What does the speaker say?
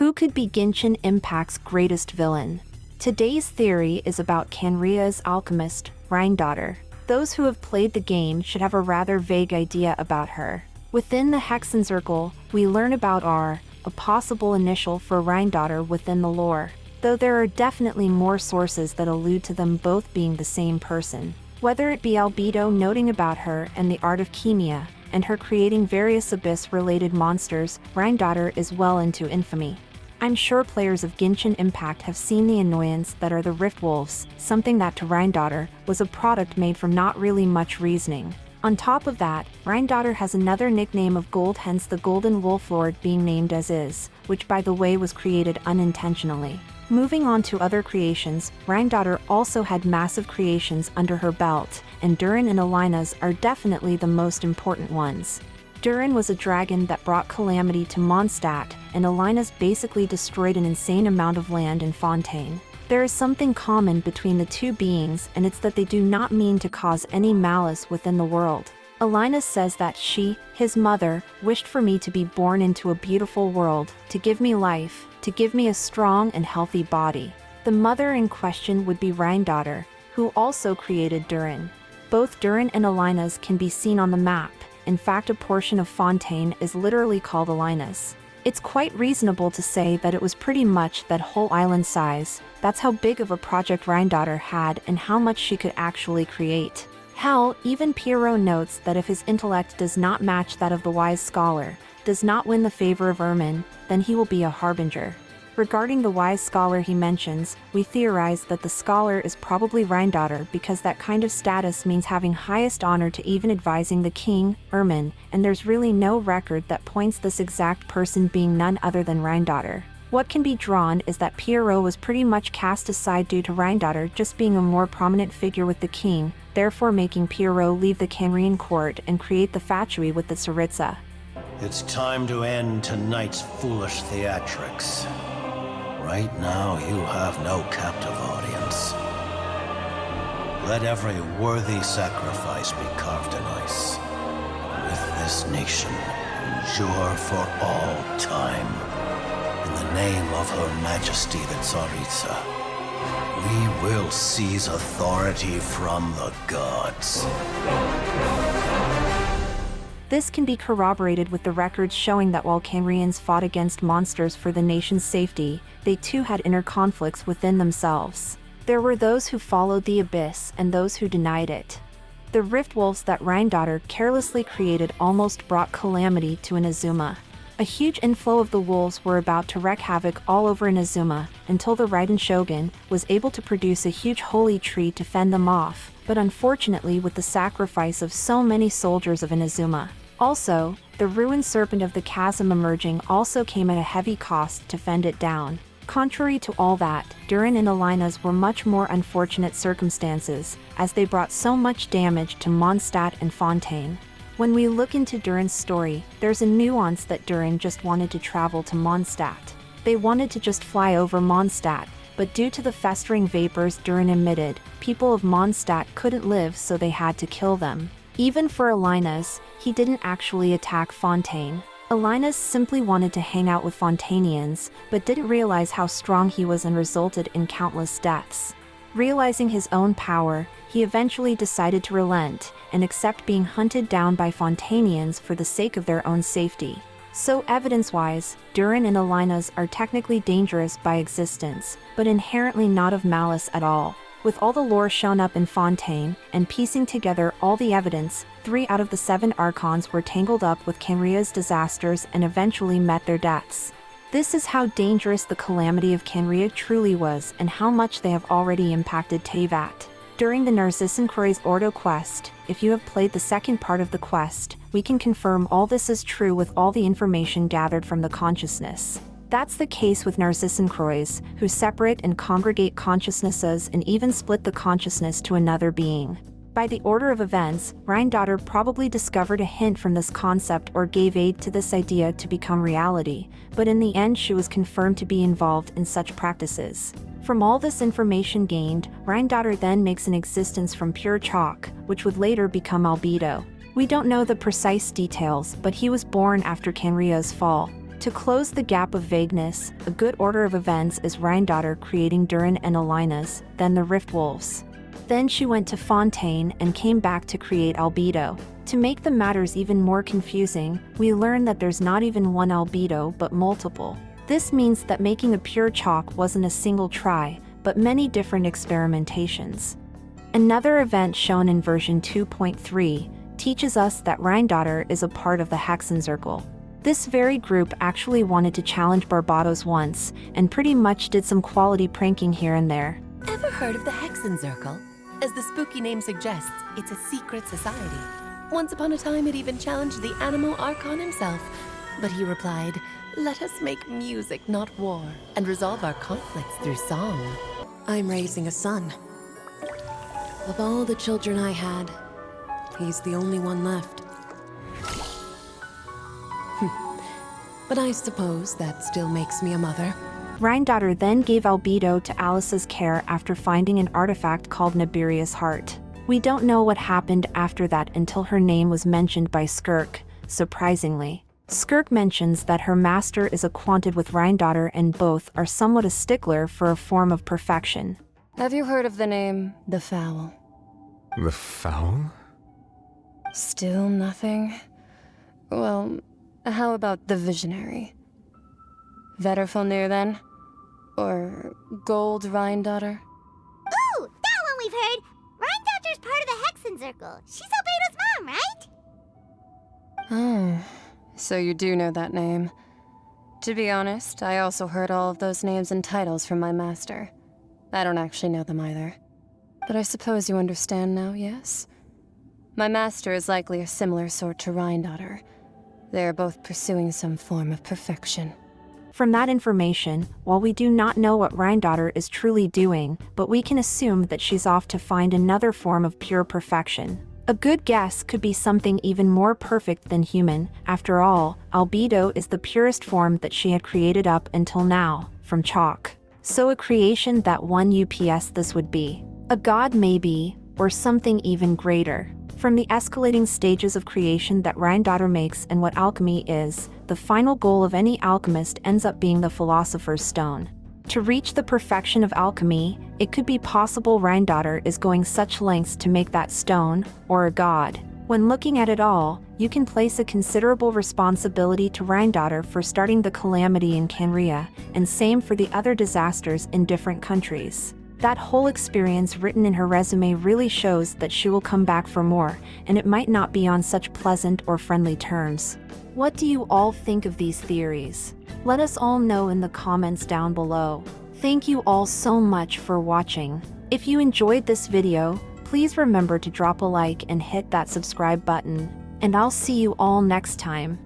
Who could be Genshin Impact's greatest villain? Today's theory is about Canria's alchemist, Rhinedottir. Those who have played the game should have a rather vague idea about her. Within the Hexen Circle, we learn about R, a possible initial for Rhinedottir within the lore, though there are definitely more sources that allude to them both being the same person. Whether it be Albedo noting about her and the art of Chemia, and her creating various Abyss-related monsters, Rhinedottir is well into infamy. I'm sure players of Genshin Impact have seen the annoyance that are the Rift Wolves, something that to Rhinedottir was a product made from not really much reasoning. On top of that, Rhinedottir has another nickname of Gold, hence the Golden Wolf Lord being named as is, which by the way was created unintentionally. Moving on to other creations, Rhinedottir also had massive creations under her belt, and Durin and Alina's are definitely the most important ones. Durin was a dragon that brought calamity to Mondstadt, and Alina's basically destroyed an insane amount of land in Fontaine. There is something common between the two beings, and it's that they do not mean to cause any malice within the world. Alina says that she, his mother, wished for me to be born into a beautiful world, to give me life, to give me a strong and healthy body. The mother in question would be Rhinedottir, who also created Durin. Both Durin and Alina's can be seen on the map. In fact, a portion of Fontaine is literally called Alina's. It's quite reasonable to say that it was pretty much that whole island size. That's how big of a project Rhinedottir had and how much she could actually create. Hell, even Pierrot notes that if his intellect does not match that of the wise scholar, does not win the favor of Ermin, then he will be a harbinger. Regarding the wise scholar he mentions, we theorize that the scholar is probably Rhinedottir because that kind of status means having highest honor to even advising the king, Ermin, and there's really no record that points this exact person being none other than Rhinedottir. What can be drawn is that Pierrot was pretty much cast aside due to Rhinedottir just being a more prominent figure with the king, therefore making Pierrot leave the Canrian court and create the Fatui with the Tsaritsa. It's time to end tonight's foolish theatrics. Right now, you have no captive audience. Let every worthy sacrifice be carved in ice. With this nation, endure for all time. In the name of Her Majesty the Tsaritsa, we will seize authority from the gods. This can be corroborated with the records showing that while Canrians fought against monsters for the nation's safety, they too had inner conflicts within themselves. There were those who followed the Abyss and those who denied it. The Rift Wolves that Rhinedottir carelessly created almost brought calamity to Inazuma. A huge inflow of the wolves were about to wreak havoc all over Inazuma, until the Raiden Shogun was able to produce a huge holy tree to fend them off, but unfortunately with the sacrifice of so many soldiers of Inazuma. Also, the ruined serpent of the chasm emerging also came at a heavy cost to fend it down. Contrary to all that, Durin and Alina's were much more unfortunate circumstances, as they brought so much damage to Mondstadt and Fontaine. When we look into Durin's story, there's a nuance that Durin just wanted to travel to Mondstadt. They wanted to just fly over Mondstadt, but due to the festering vapors Durin emitted, people of Mondstadt couldn't live, so they had to kill them. Even for Alina's, he didn't actually attack Fontaine. Alina's simply wanted to hang out with Fontainians, but didn't realize how strong he was and resulted in countless deaths. Realizing his own power, he eventually decided to relent and accept being hunted down by Fontainians for the sake of their own safety. So evidence-wise, Durin and Alina's are technically dangerous by existence, but inherently not of malice at all. With all the lore shown up in Fontaine, and piecing together all the evidence, 3 out of the 7 Archons were tangled up with Canria's disasters and eventually met their deaths. This is how dangerous the calamity of Canria truly was and how much they have already impacted Teyvat. During the Narcissan Croix Ordo quest, if you have played the second part of the quest, we can confirm all this is true with all the information gathered from the consciousness. That's the case with Narcissan Croix, who separate and congregate consciousnesses and even split the consciousness to another being. By the order of events, Rhinedottir probably discovered a hint from this concept or gave aid to this idea to become reality, but in the end she was confirmed to be involved in such practices. From all this information gained, Rhinedottir then makes an existence from pure chalk, which would later become Albedo. We don't know the precise details, but he was born after Canria's fall. To close the gap of vagueness, a good order of events is Rhinedottir creating Durin and Alinas, then the Rift Wolves. Then she went to Fontaine and came back to create Albedo. To make the matters even more confusing, we learn that there's not even one Albedo but multiple. This means that making a pure chalk wasn't a single try, but many different experimentations. Another event shown in version 2.3 teaches us that Rhinedottir is a part of the Hexenzirkel. This very group actually wanted to challenge Barbados once, and pretty much did some quality pranking here and there. Ever heard of the Hexenzirkel? As the spooky name suggests, it's a secret society. Once upon a time, it even challenged the Animo Archon himself. But he replied, "Let us make music, not war, and resolve our conflicts through song." I'm raising a son. Of all the children I had, he's the only one left. But I suppose that still makes me a mother. Rhinedottir then gave Albedo to Alice's care after finding an artifact called Nibiria's Heart. We don't know what happened after that until her name was mentioned by Skirk, surprisingly. Skirk mentions that her master is acquainted with Rhinedottir and both are somewhat a stickler for a form of perfection. Have you heard of the name The Foul? The Foul? Still nothing? Well, how about the Visionary? Vetterfulnir then? Or Gold Rhinedottir? Ooh, that one we've heard! Rhinedottir's part of the Hexenzirkel. She's Albedo's mom, right? Oh, so you do know that name. To be honest, I also heard all of those names and titles from my master. I don't actually know them either. But I suppose you understand now, yes? My master is likely a similar sort to Rhinedottir. They are both pursuing some form of perfection. From that information, while we do not know what Rhinedottir is truly doing, but we can assume that she's off to find another form of pure perfection. A good guess could be something even more perfect than human. After all, Albedo is the purest form that she had created up until now, from chalk. So a creation that one UPS this would be. A god maybe, or something even greater. From the escalating stages of creation that Rhinedottir makes and what alchemy is, the final goal of any alchemist ends up being the Philosopher's Stone. To reach the perfection of alchemy, it could be possible Rhinedottir is going such lengths to make that stone, or a god. When looking at it all, you can place a considerable responsibility to Rhinedottir for starting the calamity in Canria, and same for the other disasters in different countries. That whole experience written in her resume really shows that she will come back for more, and it might not be on such pleasant or friendly terms. What do you all think of these theories? Let us all know in the comments down below. Thank you all so much for watching. If you enjoyed this video, please remember to drop a like and hit that subscribe button. And I'll see you all next time.